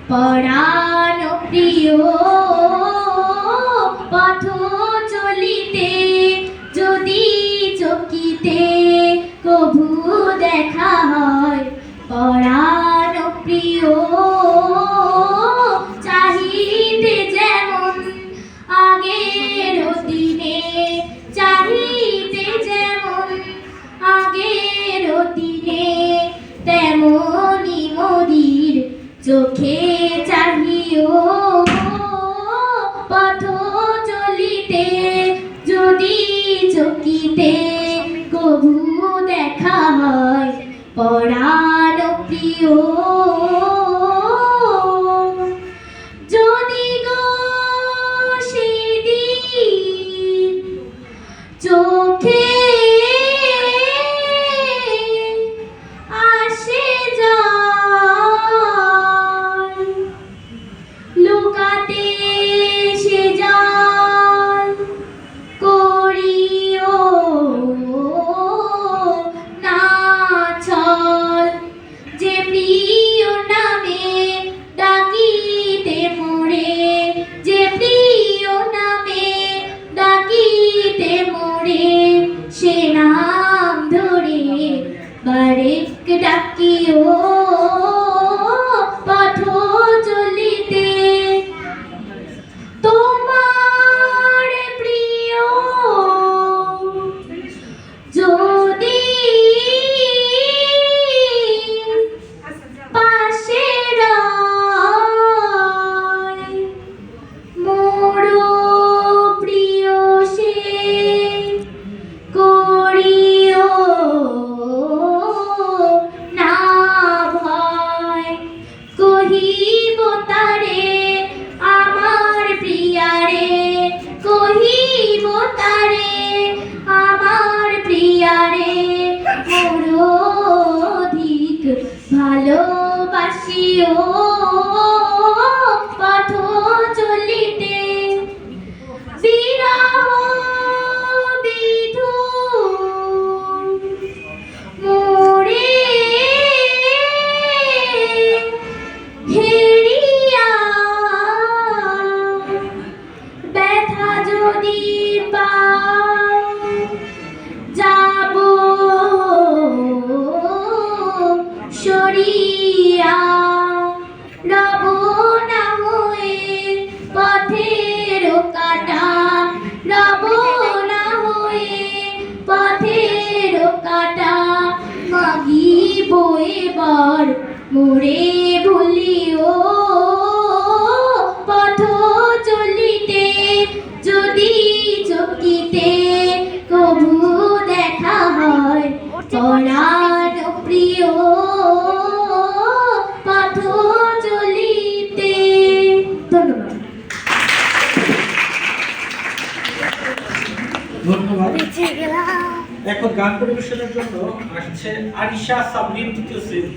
পরাণ প্রিয় পথ চলিতে যদি চকিতে কভু দেখা হয় পরাণ প্রিয় চাহিতে যেমন আগের দিনে চাহিতে যেমন আগের দিনে তেমনি মোদির চোখে চাহিও পথ চলিতে যদি চকিতে কভু দেখা হয় পরাণ প্রিয় যদি গো সেদিন চোখে আসে জল লুকাতে সে জল করিও না ছল যে প্রিয় নামে ডাকিতে মোরে যে প্রিয় নামে ডাকিতে মোরে সে নাম ধরে বারেক ডাকিও পথ চলিতে তোমার প্রিয় যদি পাশে রয় মোর প্রিয় সে করিও না ভয় কহিব তারে আমার প্রিয়ারে কহিব তারে আমার প্রিয়ারে মোর অধিক ভালোবাসিও পথ চলিতে বিরহ বিধুর মোরে হেরিয়া ব্যথা যদি পাই যাব সরিয়া রব না হয়ে পথের কাটা রব না হয়ে পথের কাটা মাগিব এবার মোরে ভুলিও পথ চলিতে যদি চকিতে কভু দেখা হয় পরাণ প্রিয় পথ চলিতে। ধন্যবাদ। ধন্যবাদ। এখন গান পরিবেশনের জন্য আসছে আরিশা সাবরিন তৃতীয় শ্রেণী।